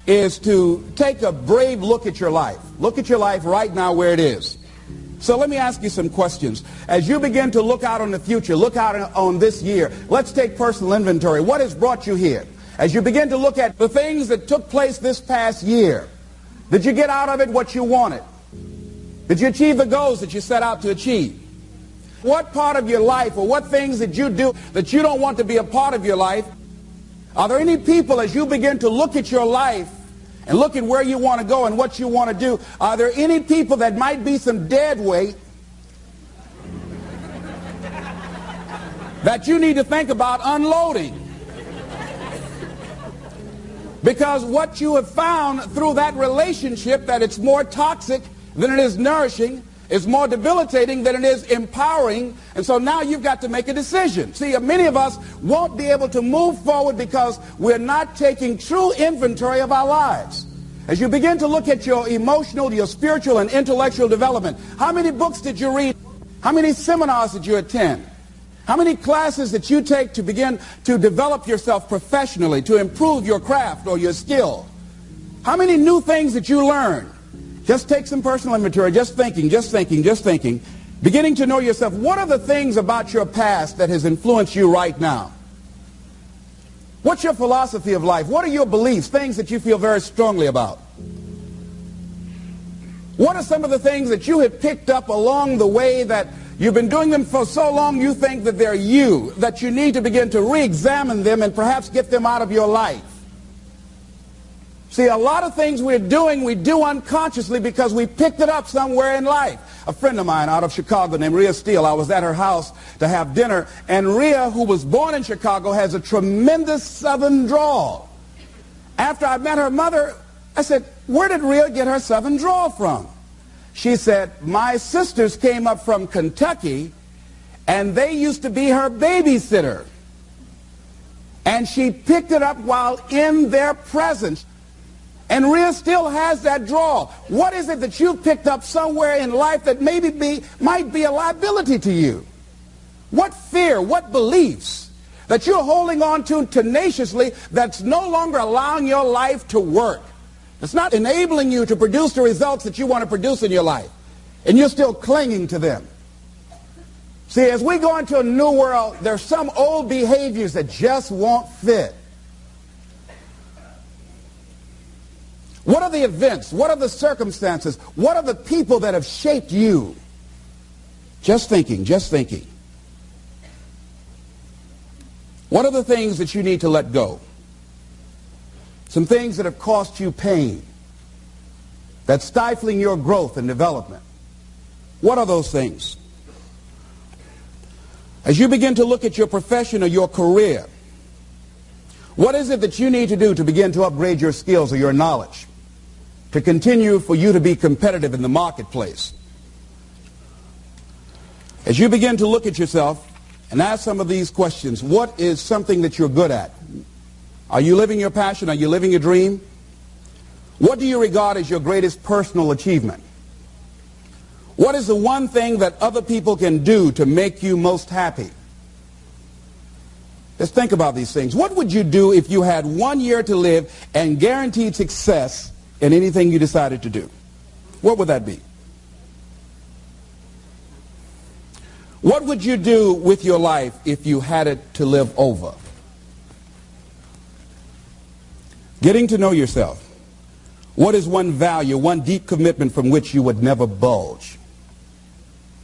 is to take a brave look at your life. Look at your life right now where it is. So let me ask you some questions. As you begin to look out on the future, look out on this year, let's take personal inventory. What has brought you here? As you begin to look at the things that took place this past year, did you get out of it what you wanted? Did you achieve the goals that you set out to achieve? What part of your life or what things did you do that you don't want to be a part of your life? Are there any people, as you begin to look at your life and look at where you want to go and what you want to do, are there any people that might be some dead weight that you need to think about unloading? Because what you have found through that relationship, that it's more toxic than it is nourishing, is more debilitating than it is empowering, and so now you've got to make a decision. See, many of us won't be able to move forward because we're not taking true inventory of our lives. As you begin to look at your emotional, your spiritual, and intellectual development, how many books did you read? How many seminars did you attend? How many classes that you take to begin to develop yourself professionally, to improve your craft or your skill? How many new things that you learn? Just take some personal inventory, just thinking. Beginning to know yourself. What are the things about your past that has influenced you right now? What's your philosophy of life? What are your beliefs, things that you feel very strongly about? What are some of the things that you have picked up along the way that you've been doing them for so long you think that they're you, that you need to begin to re-examine them and perhaps get them out of your life? See, a lot of things we're doing, we do unconsciously because we picked it up somewhere in life. A friend of mine out of Chicago named Rhea Steele, I was at her house to have dinner, and Rhea, who was born in Chicago, has a tremendous southern drawl. After I met her mother, I said, where did Rhea get her southern drawl from? She said, my sisters came up from Kentucky, and they used to be her babysitter. And she picked it up while in their presence. And Rhea still has that drawl. What is it that you've picked up somewhere in life that might be a liability to you? What fear, what beliefs that you're holding on to tenaciously that's no longer allowing your life to work? It's not enabling you to produce the results that you want to produce in your life. And you're still clinging to them. See, as we go into a new world, there's some old behaviors that just won't fit. What are the events? What are the circumstances? What are the people that have shaped you? Just thinking. What are the things that you need to let go? Some things that have cost you pain, that's stifling your growth and development. What are those things? As you begin to look at your profession or your career, what is it that you need to do to begin to upgrade your skills or your knowledge, to continue for you to be competitive in the marketplace? As you begin to look at yourself and ask some of these questions, what is something that you're good at? Are you living your passion? Are you living your dream? What do you regard as your greatest personal achievement? What is the one thing that other people can do to make you most happy? Let's think about these things. What would you do if you had 1 year to live and guaranteed success in anything you decided to do? What would that be? What would you do with your life if you had it to live over? Getting to know yourself. What is one value, one deep commitment from which you would never bulge?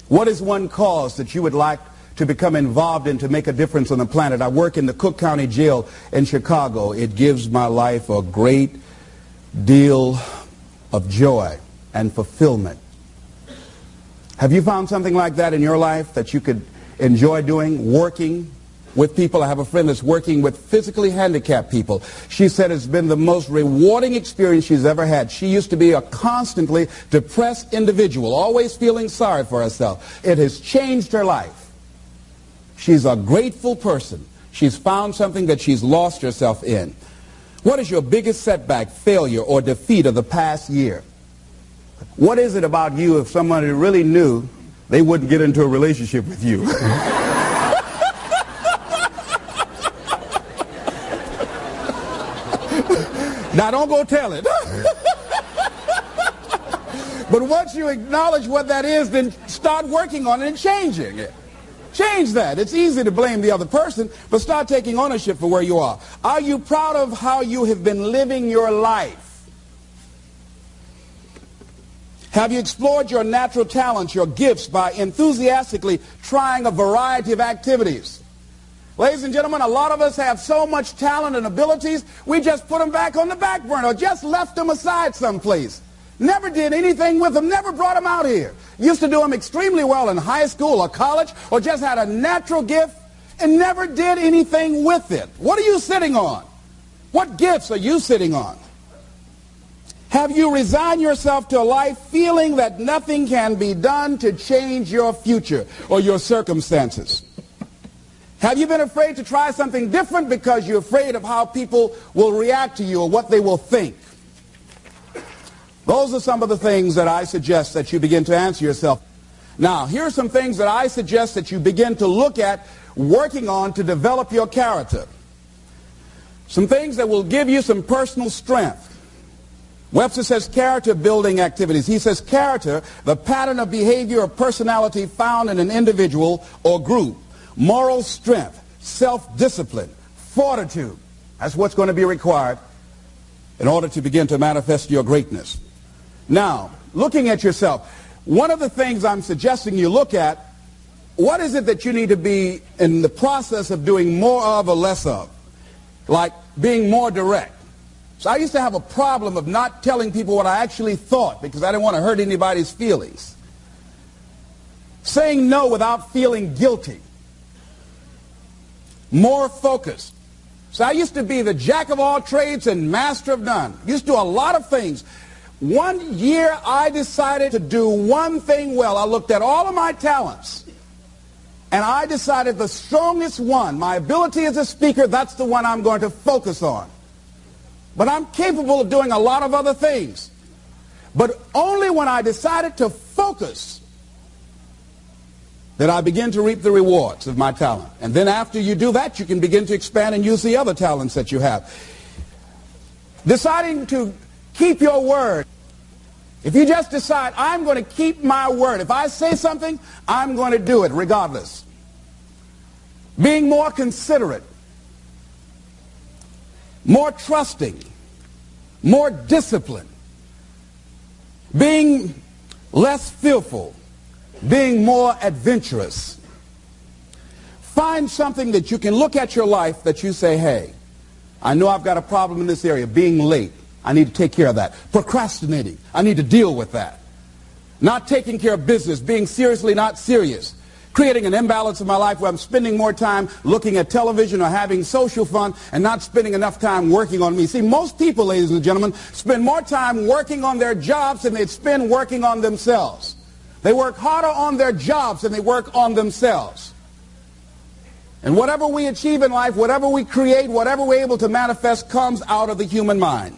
What is one cause that you would like to become involved in to make a difference on the planet? I work in the Cook County Jail in Chicago. It gives my life a great deal of joy and fulfillment. Have you found something like that in your life that you could enjoy doing, working with people? I have a friend that's working with physically handicapped people. She said it's been the most rewarding experience she's ever had. She used to be a constantly depressed individual, always feeling sorry for herself. It has changed her life. She's a grateful person. She's found something that she's lost herself in. What is your biggest setback, failure, or defeat of the past year? What is it about you, if somebody really knew, they wouldn't get into a relationship with you? Now don't go tell it. But once you acknowledge what that is, then start working on it and changing it. Change that. It's easy to blame the other person, but start taking ownership for where you are. Are you proud of how you have been living your life? Have you explored your natural talents, your gifts, by enthusiastically trying a variety of activities? Ladies and gentlemen, a lot of us have so much talent and abilities, we just put them back on the back burner or just left them aside someplace. Never did anything with them, never brought them out here. Used to do them extremely well in high school or college, or just had a natural gift and never did anything with it. What are you sitting on? What gifts are you sitting on? Have you resigned yourself to a life feeling that nothing can be done to change your future or your circumstances? Have you been afraid to try something different because you're afraid of how people will react to you or what they will think? Those are some of the things that I suggest that you begin to answer yourself. Now, here are some things that I suggest that you begin to look at working on to develop your character. Some things that will give you some personal strength. Webster says character building activities. He says character, the pattern of behavior or personality found in an individual or group. Moral strength, self-discipline, fortitude. That's what's going to be required in order to begin to manifest your greatness. Now, looking at yourself, one of the things I'm suggesting you look at, what is it that you need to be in the process of doing more of or less of? Like being more direct. So I used to have a problem of not telling people what I actually thought because I didn't want to hurt anybody's feelings. Saying no without feeling guilty. More focused. So I used to be the jack of all trades and master of none. Used to do a lot of things. One year I decided to do one thing well. I looked at all of my talents and I decided the strongest one, my ability as a speaker, that's the one I'm going to focus on. But I'm capable of doing a lot of other things. But only when I decided to focus that I begin to reap the rewards of my talent. And then after you do that, you can begin to expand and use the other talents that you have. Deciding to keep your word. If you just decide, I'm going to keep my word. If I say something, I'm going to do it regardless. Being more considerate. More trusting. More disciplined. Being less fearful. Being more adventurous. Find something that you can look at your life that you say, hey, I know I've got a problem in this area, being late. I need to take care of that. Procrastinating. I need to deal with that. Not taking care of business. Being seriously not serious. Creating an imbalance in my life where I'm spending more time looking at television or having social fun and not spending enough time working on me. See, most people, ladies and gentlemen, spend more time working on their jobs than they spend working on themselves. They work harder on their jobs than they work on themselves. And whatever we achieve in life, whatever we create, whatever we're able to manifest comes out of the human mind.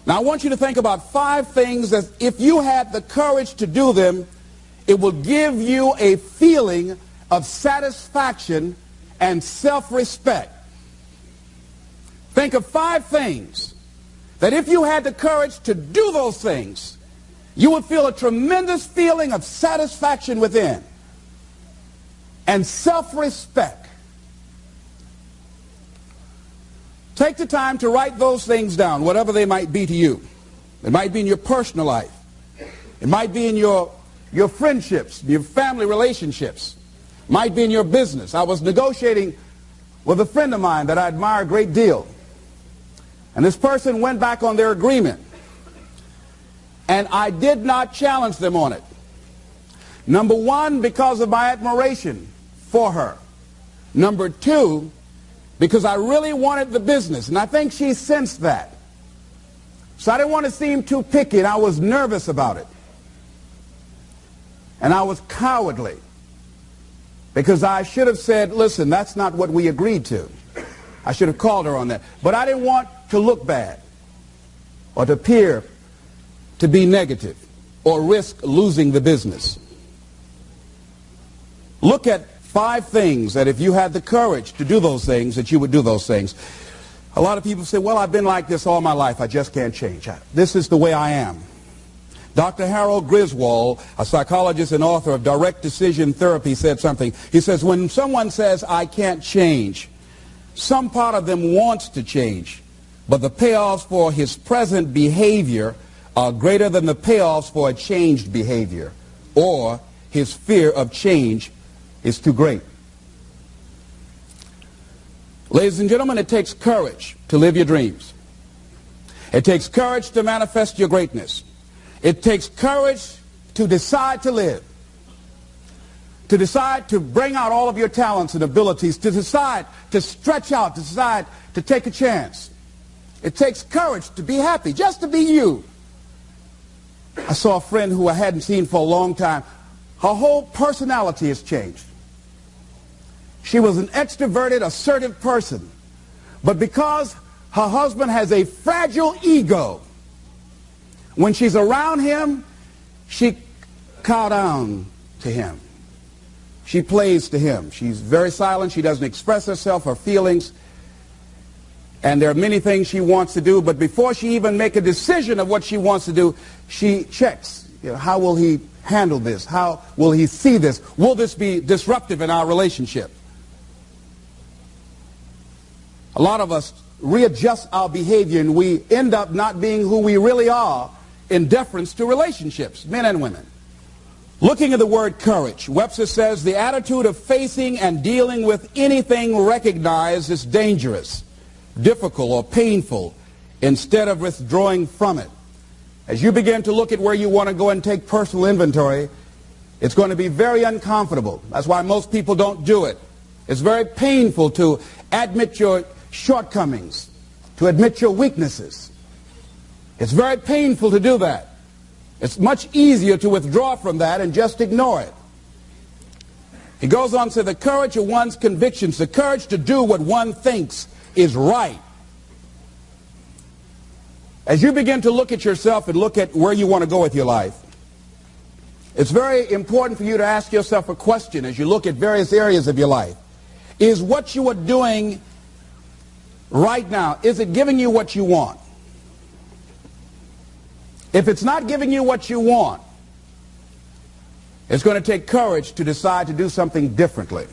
Now I want you to think about 5 things that if you had the courage to do them, it will give you a feeling of satisfaction and self-respect. Think of 5 things that if you had the courage to do those things, you would feel a tremendous feeling of satisfaction within and self-respect. Take the time to write those things down, whatever they might be to you. It might be in your personal life. It might be in your friendships, your family relationships. It might be in your business. I was negotiating with a friend of mine that I admire a great deal. And this person went back on their agreement. And I did not challenge them on it. Number 1, because of my admiration for her. Number 2, because I really wanted the business, and I think she sensed that. So I didn't want to seem too picky, and I was nervous about it. And I was cowardly, because I should have said, listen, that's not what we agreed to. I should have called her on that. But I didn't want to look bad, or to appear to be negative, or risk losing the business. Look at 5 things that if you had the courage to do those things, that you would do those things. A lot of people say, well, I've been like this all my life. I just can't change. This is the way I am. Dr. Harold Griswold, a psychologist and author of Direct Decision Therapy, said something. He says, when someone says, I can't change, some part of them wants to change, but the payoffs for his present behavior are greater than the payoffs for a changed behavior, or his fear of change is too great. Ladies and gentlemen, it takes courage to live your dreams. It takes courage to manifest your greatness. It takes courage to decide to live, to decide to bring out all of your talents and abilities, to decide to stretch out, to decide to take a chance. It takes courage to be happy, just to be you. I saw a friend who I hadn't seen for a long time. Her whole personality has changed. She was an extroverted, assertive person. But because her husband has a fragile ego, when she's around him, she cows down to him. She plays to him. She's very silent. She doesn't express herself, her feelings. And there are many things she wants to do, but before she even makes a decision of what she wants to do, she checks. How will he handle this? How will he see this? Will this be disruptive in our relationship? A lot of us readjust our behavior and we end up not being who we really are in deference to relationships, men and women. Looking at the word courage, Webster says the attitude of facing and dealing with anything recognized as dangerous, difficult, or painful instead of withdrawing from it. As you begin to look at where you want to go and take personal inventory, it's going to be very uncomfortable. That's why most people don't do it. It's very painful to admit your shortcomings, to admit your weaknesses. It's very painful to do that. It's much easier to withdraw from that and just ignore it. He goes on to say the courage of one's convictions, the courage to do what one thinks is right. As you begin to look at yourself and look at where you want to go with your life, it's very important for you to ask yourself a question as you look at various areas of your life. Is what you are doing right now, is it giving you what you want? If it's not giving you what you want, it's going to take courage to decide to do something differently.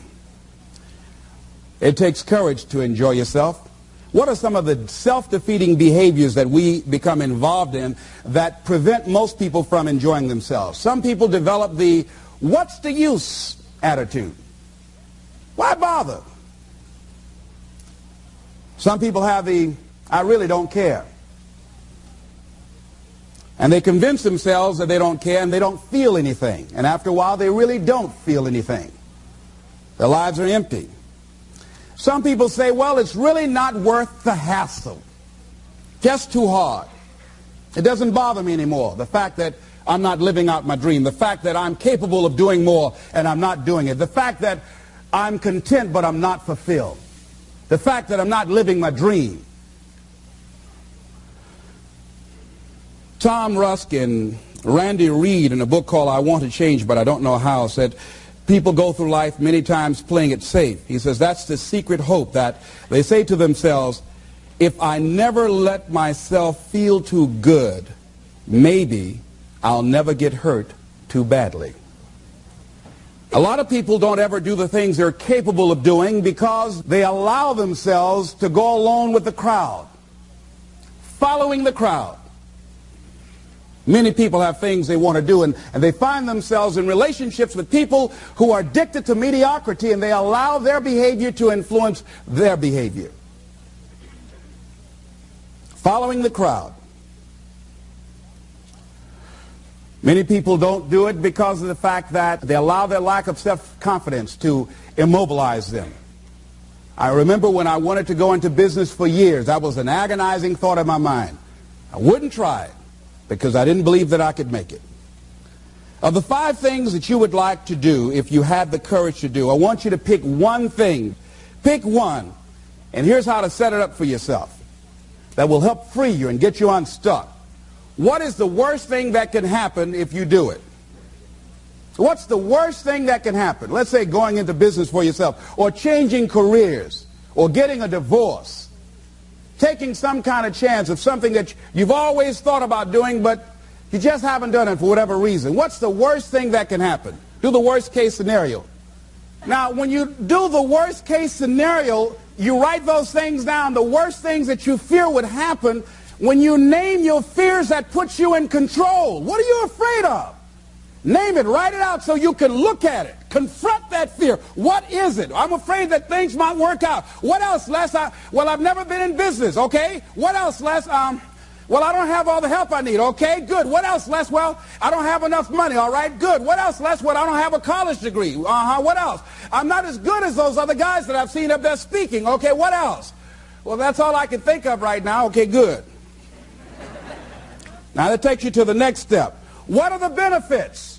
It takes courage to enjoy yourself. What are some of the self-defeating behaviors that we become involved in that prevent most people from enjoying themselves? Some people develop the what's the use attitude. Why bother? Some people have the I really don't care. And they convince themselves that they don't care and they don't feel anything. And after a while, they really don't feel anything. Their lives are empty. Some people say, well, it's really not worth the hassle. Just too hard. It doesn't bother me anymore. The fact that I'm not living out my dream. The fact that I'm capable of doing more and I'm not doing it. The fact that I'm content but I'm not fulfilled. The fact that I'm not living my dream. Tom Rusk and Randy Reed in a book called I Want to Change But I Don't Know How said people go through life many times playing it safe. He says that's the secret hope, that they say to themselves, if I never let myself feel too good, maybe I'll never get hurt too badly. A lot of people don't ever do the things they're capable of doing because they allow themselves to go along with the crowd, following the crowd. Many people have things they want to do, and they find themselves in relationships with people who are addicted to mediocrity, and they allow their behavior to influence their behavior. Following the crowd. Many people don't do it because of the fact that they allow their lack of self-confidence to immobilize them. I remember when I wanted to go into business for years, that was an agonizing thought in my mind. I wouldn't try it, because I didn't believe that I could make it. Of the 5 things that you would like to do if you had the courage to do, I want you to pick one thing. Pick one. And here's how to set it up for yourself that will help free you and get you unstuck. What is the worst thing that can happen if you do it? What's the worst thing that can happen? Let's say going into business for yourself, or changing careers, or getting a divorce. taking some kind of chance of something that you've always thought about doing, but you just haven't done it for whatever reason. What's the worst thing that can happen? Do the worst case scenario. Now, when you do the worst case scenario, you write those things down, the worst things that you fear would happen. When you name your fears, that puts you in control. What are you afraid of? Name it, write it out so you can look at it. Confront that fear. What is it? I'm afraid that things might work out. What else, Les? Well, I've never been in business, okay? What else, Les? Well, I don't have all the help I need, okay? Good. What else, Les? Well, I don't have enough money, all right? Good. What else, Les? Well, I don't have a college degree. What else? I'm not as good as those other guys that I've seen up there speaking, okay? What else? Well, that's all I can think of right now. Okay, good. Now, that takes you to the next step. What are the benefits?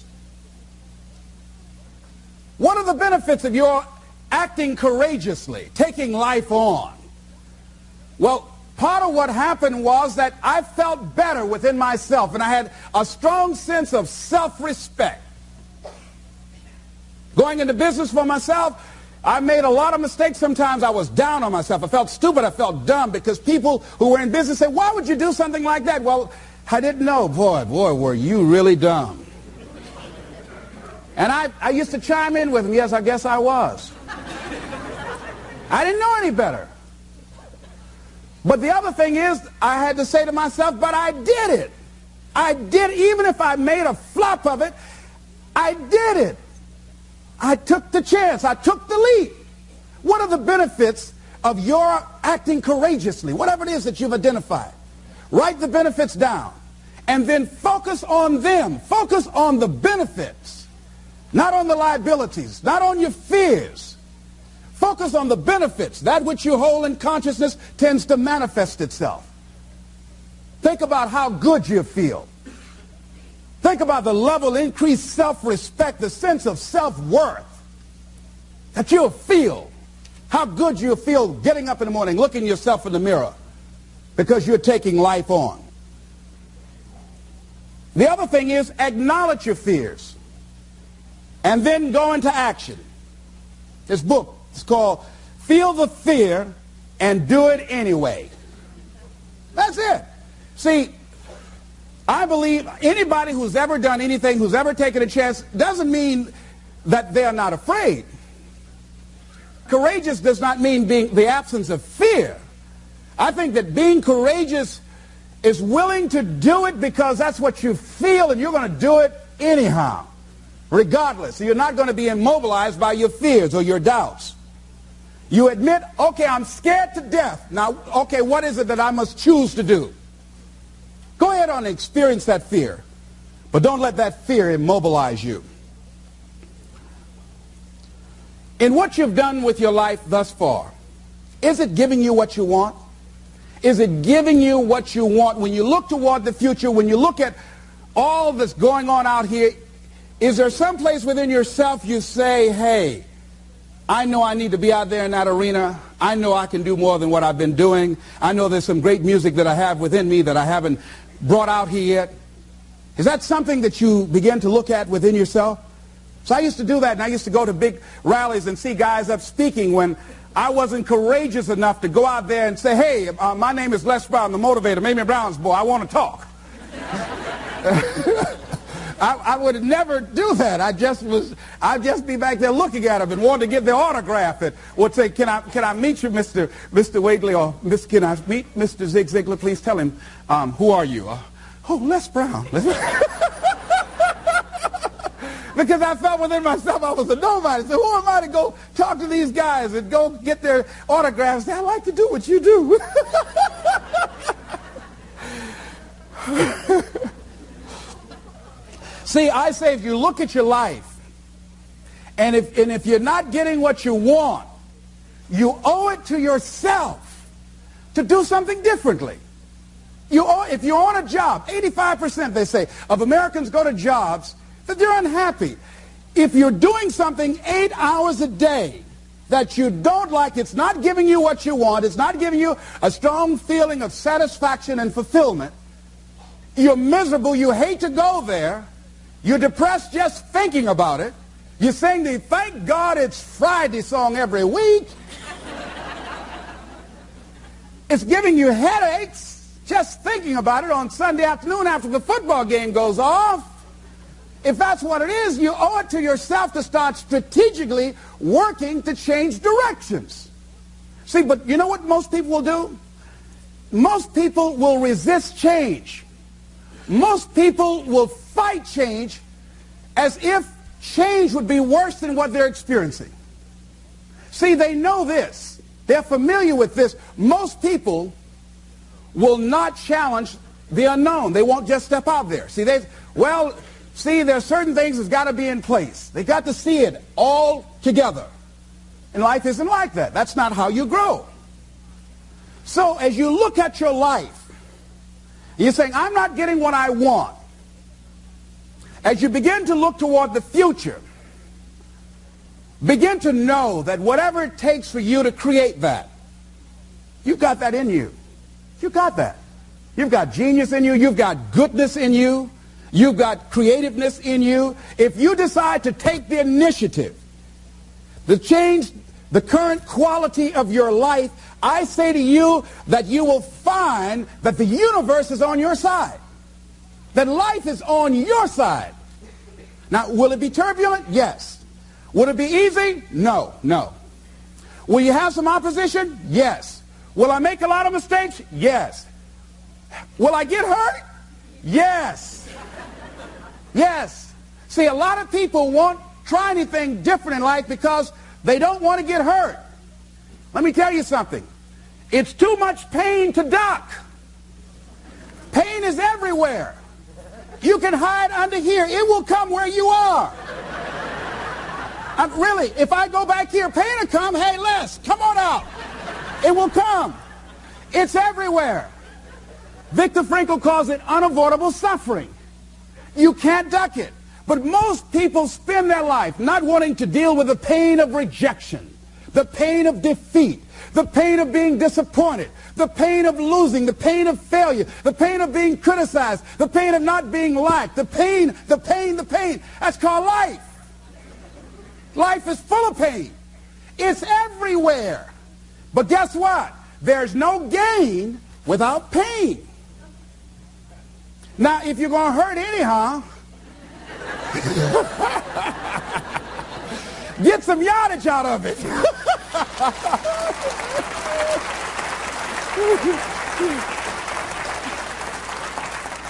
What are the benefits of your acting courageously, taking life on? Well, part of what happened was that I felt better within myself, and I had a strong sense of self-respect. Going into business for myself, I made a lot of mistakes. Sometimes I was down on myself. I felt stupid. I felt dumb because people who were in business said, why would you do something like that? Well, I didn't know. Boy, were you really dumb. And I used to chime in with them. Yes, I guess I was. I didn't know any better. But the other thing is, I had to say to myself, but I did it. I did, even if I made a flop of it, I did it. I took the chance. I took the leap. What are the benefits of your acting courageously? Whatever it is that you've identified. Write the benefits down. And then focus on them. Focus on the benefits. Not on the liabilities, not on your fears. Focus on the benefits. That which you hold in consciousness tends to manifest itself. Think about how good you feel. Think about the level of increased self-respect, the sense of self-worth that you'll feel. How good you'll feel getting up in the morning, looking yourself in the mirror because you're taking life on. The other thing is acknowledge your fears. And then go into action. This book is called Feel the Fear and Do It Anyway. That's it. See, I believe anybody who's ever done anything, who's ever taken a chance, doesn't mean that they're not afraid. Courageous does not mean being the absence of fear. I think that being courageous is willing to do it because that's what you feel and you're going to do it anyhow. Regardless, so you're not going to be immobilized by your fears or your doubts. You admit, okay, I'm scared to death. Now, okay, what is it that I must choose to do? Go ahead and experience that fear, but don't let that fear immobilize you. In what you've done with your life thus far, is it giving you what you want? Is it giving you what you want? When you look toward the future, when you look at all that's going on out here, is there some place within yourself you say, hey, I know I need to be out there in that arena. I know I can do more than what I've been doing. I know there's some great music that I have within me that I haven't brought out here yet. Is that something that you begin to look at within yourself? So I used to do that, and I used to go to big rallies and see guys up speaking when I wasn't courageous enough to go out there and say, hey, my name is Les Brown, the motivator, Mamie Brown's boy. I want to talk. I would never do that. I'd just be back there looking at them and want to get their autograph and would say, can I meet you, Mr. Waitley, or can I meet Mr. Zig Ziglar? Please tell him, who are you? Oh, Les Brown. Because I felt within myself I was a nobody. So who am I to go talk to these guys and go get their autographs? Say, I like to do what you do. See, I say if you look at your life, and if you're not getting what you want, you owe it to yourself to do something differently. If you're on a job, 85%, they say, of Americans go to jobs that they're unhappy. If you're doing something 8 hours a day that you don't like, it's not giving you what you want, it's not giving you a strong feeling of satisfaction and fulfillment, you're miserable, you hate to go there, you're depressed just thinking about it. You sing the Thank God It's Friday song every week. It's giving you headaches just thinking about it on Sunday afternoon after the football game goes off. If that's what it is, you owe it to yourself to start strategically working to change directions. See, but you know what most people will do? Most people will resist change. Most people will fight change as if change would be worse than what they're experiencing. See, they know this. They're familiar with this. Most people will not challenge the unknown. They won't just step out there. See, there's certain things that's got to be in place. They got to see it all together. And life isn't like that. That's not how you grow. So as you look at your life, you're saying, I'm not getting what I want. As you begin to look toward the future, begin to know that whatever it takes for you to create that, you've got that in you. You've got that. You've got genius in you. You've got goodness in you. You've got creativeness in you. If you decide to take the initiative to change the current quality of your life, I say to you that you will find that the universe is on your side. That life is on your side. Now, will it be turbulent? Yes. Will it be easy? No, no. Will you have some opposition? Yes. Will I make a lot of mistakes? Yes. Will I get hurt? Yes. Yes. See, a lot of people won't try anything different in life because they don't want to get hurt. Let me tell you something. It's too much pain to duck. Pain is everywhere. You can hide under here. It will come where you are. Really, if I go back here, pain will come. Hey, Les, come on out. It will come. It's everywhere. Viktor Frankl calls it unavoidable suffering. You can't duck it. But most people spend their life not wanting to deal with the pain of rejection, the pain of defeat, the pain of being disappointed, the pain of losing, the pain of failure, the pain of being criticized, the pain of not being liked, the pain. That's called life. Life is full of pain. It's everywhere. But guess what? There's no gain without pain. Now, if you're going to hurt anyhow, get some yardage out of it.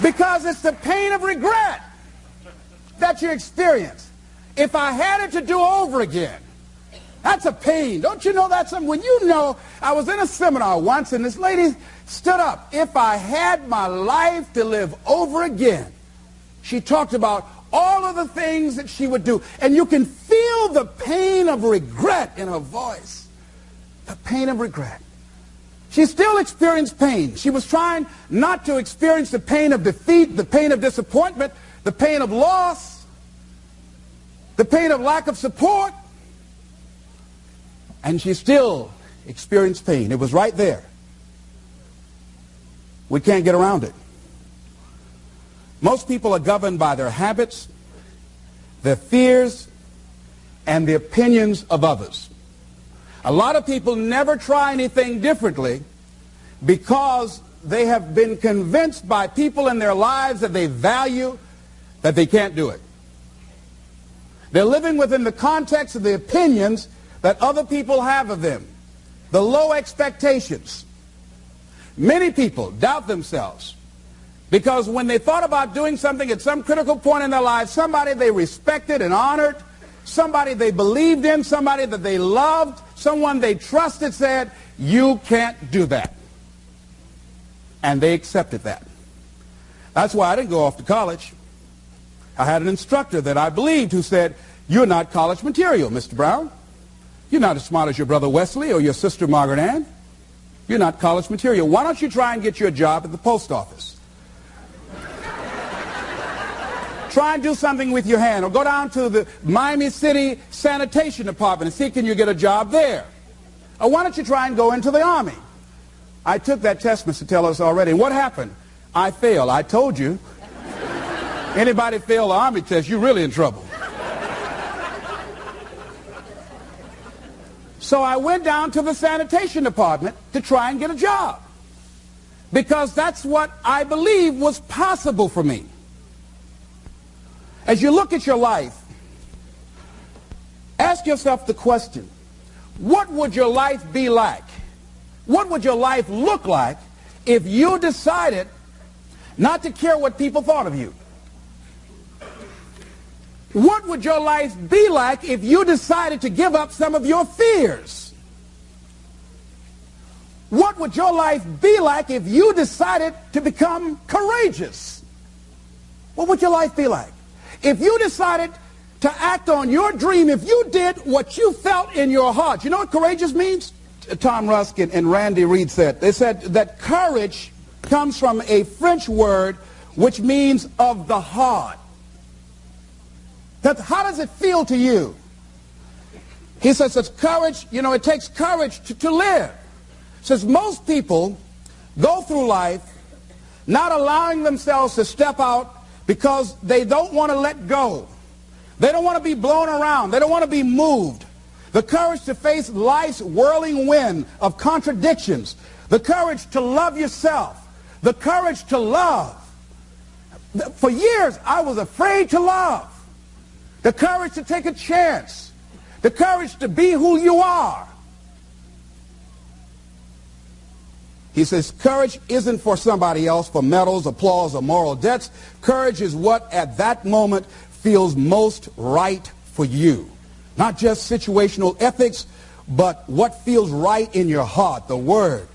Because it's the pain of regret that you experience. If I had it to do over again, that's a pain. Don't you know that's something? When you know, I was in a seminar once and this lady stood up. If I had my life to live over again, she talked about all of the things that she would do. And you can feel the pain of regret in her voice. The pain of regret. She still experienced pain. She was trying not to experience the pain of defeat, the pain of disappointment, the pain of loss, the pain of lack of support. And she still experienced pain. It was right there. We can't get around it. Most people are governed by their habits, their fears, and the opinions of others. A lot of people never try anything differently because they have been convinced by people in their lives that they value that they can't do it. They're living within the context of the opinions that other people have of them, the low expectations. Many people doubt themselves because when they thought about doing something at some critical point in their lives, somebody they respected and honored, somebody they believed in, somebody that they loved, someone they trusted said, you can't do that. And they accepted that. That's why I didn't go off to college. I had an instructor that I believed who said, you're not college material, Mr. Brown. You're not as smart as your brother Wesley or your sister Margaret Ann. You're not college material. Why don't you try and get you a job at the post office? Try and do something with your hand, or go down to the Miami City Sanitation Department and see can you get a job there. Or why don't you try and go into the Army? I took that test, Mr. Tellers, already. What happened? I failed. I told you. Anybody fail the Army test, you're really in trouble. So I went down to the sanitation department to try and get a job. because that's what I believe was possible for me. As you look at your life, ask yourself the question, what would your life be like? What would your life look like if you decided not to care what people thought of you? What would your life be like if you decided to give up some of your fears? What would your life be like if you decided to become courageous? What would your life be like? If you decided to act on your dream, if you did what you felt in your heart. You know what courageous means? Tom Rusk and Randy Reed said. They said that courage comes from a French word which means of the heart. How does it feel to you? He says it's courage, you know, it takes courage to live. Says most people go through life not allowing themselves to step out because they don't want to let go. They don't want to be blown around. They don't want to be moved. The courage to face life's whirling wind of contradictions. The courage to love yourself. The courage to love. For years, I was afraid to love. The courage to take a chance. The courage to be who you are. He says, courage isn't for somebody else, for medals, applause, or moral debts. Courage is what at that moment feels most right for you. Not just situational ethics, but what feels right in your heart. The word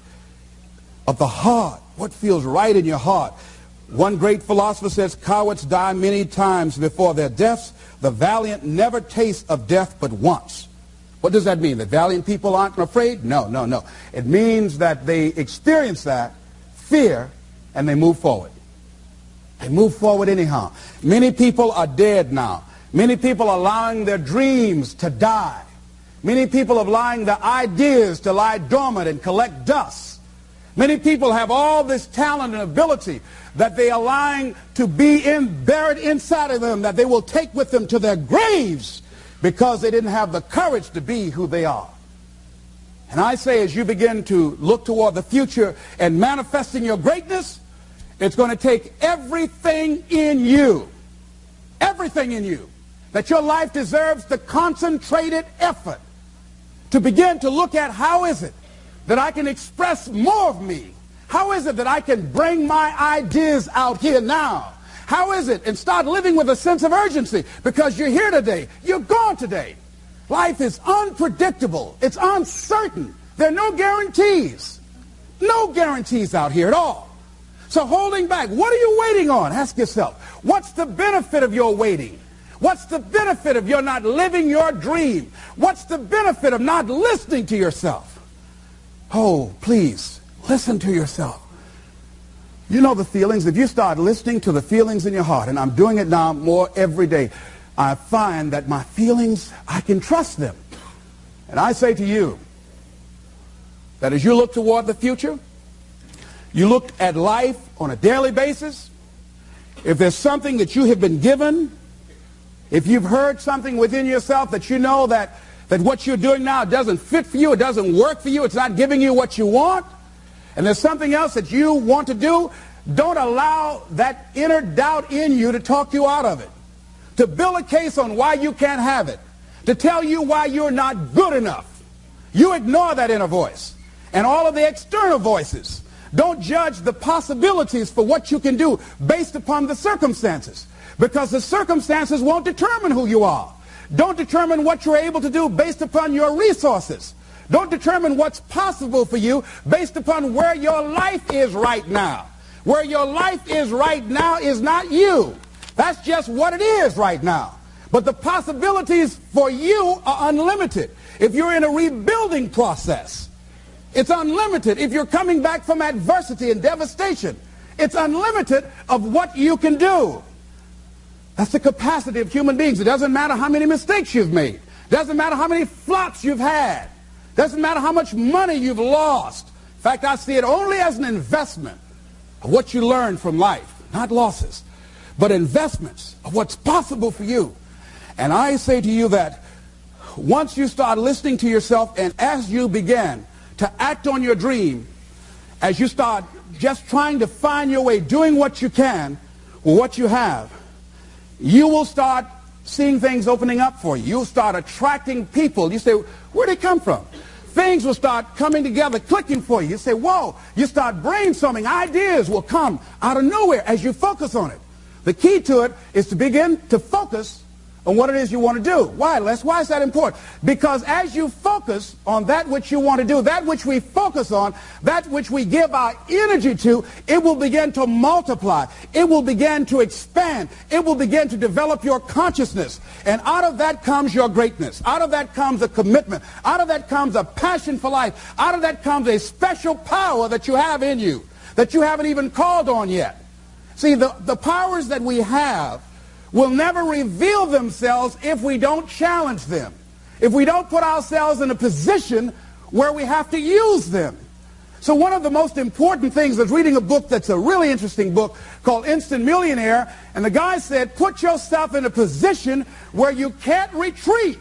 of the heart. What feels right in your heart. One great philosopher says, cowards die many times before their deaths. The valiant never taste of death but once. What does that mean? That valiant people aren't afraid? No, no, no. It means that they experience that fear and they move forward. They move forward anyhow. Many people are dead now. Many people are allowing their dreams to die. Many people are allowing their ideas to lie dormant and collect dust. Many people have all this talent and ability that they are allowing to be buried inside of them, that they will take with them to their graves because they didn't have the courage to be who they are. And I say, as you begin to look toward the future and manifesting your greatness, it's going to take everything in you, that your life deserves the concentrated effort to begin to look at how is it that I can express more of me? How is it that I can bring my ideas out here now? How is it? And start living with a sense of urgency, because you're here today, you're gone today. Life is unpredictable. It's uncertain. There are no guarantees. No guarantees out here at all. So holding back, what are you waiting on? Ask yourself, what's the benefit of your waiting? What's the benefit of your not living your dream? What's the benefit of not listening to yourself? Oh, please, listen to yourself. You know the feelings. If you start listening to the feelings in your heart, and I'm doing it now more every day, I find that my feelings, I can trust them. And I say to you that as you look toward the future, you look at life on a daily basis, if there's something that you have been given, if you've heard something within yourself that you know that what you're doing now doesn't fit for you, it doesn't work for you, it's not giving you what you want, and there's something else that you want to do, don't allow that inner doubt in you to talk you out of it, to build a case on why you can't have it, to tell you why you're not good enough. You ignore that inner voice and all of the external voices. Don't judge the possibilities for what you can do based upon the circumstances, because the circumstances won't determine who you are. Don't determine what you're able to do based upon your resources. Don't determine what's possible for you based upon where your life is right now. Where your life is right now is not you. That's just what it is right now. But the possibilities for you are unlimited. If you're in a rebuilding process, it's unlimited. If you're coming back from adversity and devastation, it's unlimited of what you can do. That's the capacity of human beings. It doesn't matter how many mistakes you've made. It doesn't matter how many flops you've had. It doesn't matter how much money you've lost. In fact, I see it only as an investment of what you learn from life. Not losses, but investments of what's possible for you. And I say to you that once you start listening to yourself, and as you begin to act on your dream, as you start just trying to find your way, doing what you can with what you have, you will start seeing things opening up for you. You'll start attracting people. You say, where'd they come from? Things will start coming together, clicking for you. You say, whoa. You start brainstorming. Ideas will come out of nowhere as you focus on it. The key to it is to begin to focus on what it is you want to do. Why, Les? Why is that important? Because as you focus on that which you want to do, that which we focus on, that which we give our energy to, it will begin to multiply. It will begin to expand. It will begin to develop your consciousness. And out of that comes your greatness. Out of that comes a commitment. Out of that comes a passion for life. Out of that comes a special power that you have in you that you haven't even called on yet. See, the powers that we have will never reveal themselves if we don't challenge them, if we don't put ourselves in a position where we have to use them. So one of the most important things is reading a book that's a really interesting book called Instant Millionaire, and the guy said, put yourself in a position where you can't retreat,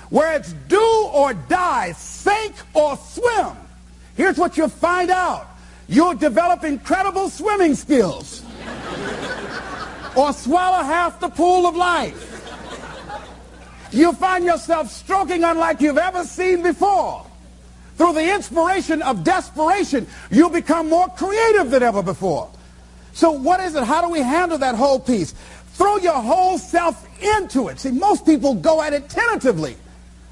where it's do or die, sink or swim. Here's what you'll find out. You'll develop incredible swimming skills. Or swallow half the pool of life. You'll find yourself stroking unlike you've ever seen before. Through the inspiration of desperation, you'll become more creative than ever before. So what is it? How do we handle that whole piece? Throw your whole self into it. See, most people go at it tentatively.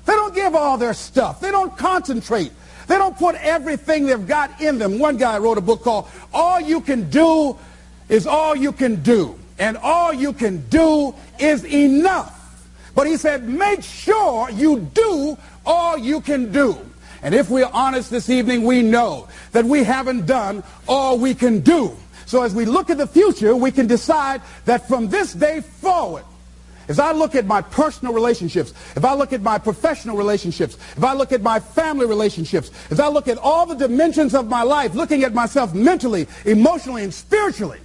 They don't give all their stuff. They don't concentrate. They don't put everything they've got in them. One guy wrote a book called All You Can Do Is All You Can Do. And all you can do is enough. But he said, make sure you do all you can do. And if we're honest this evening, we know that we haven't done all we can do. So as we look at the future, we can decide that from this day forward, as I look at my personal relationships, if I look at my professional relationships, if I look at my family relationships, as I look at all the dimensions of my life, looking at myself mentally, emotionally, and spiritually,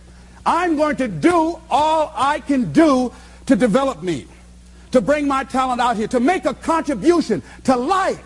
I'm going to do all I can do to develop me, to bring my talent out here, to make a contribution to life.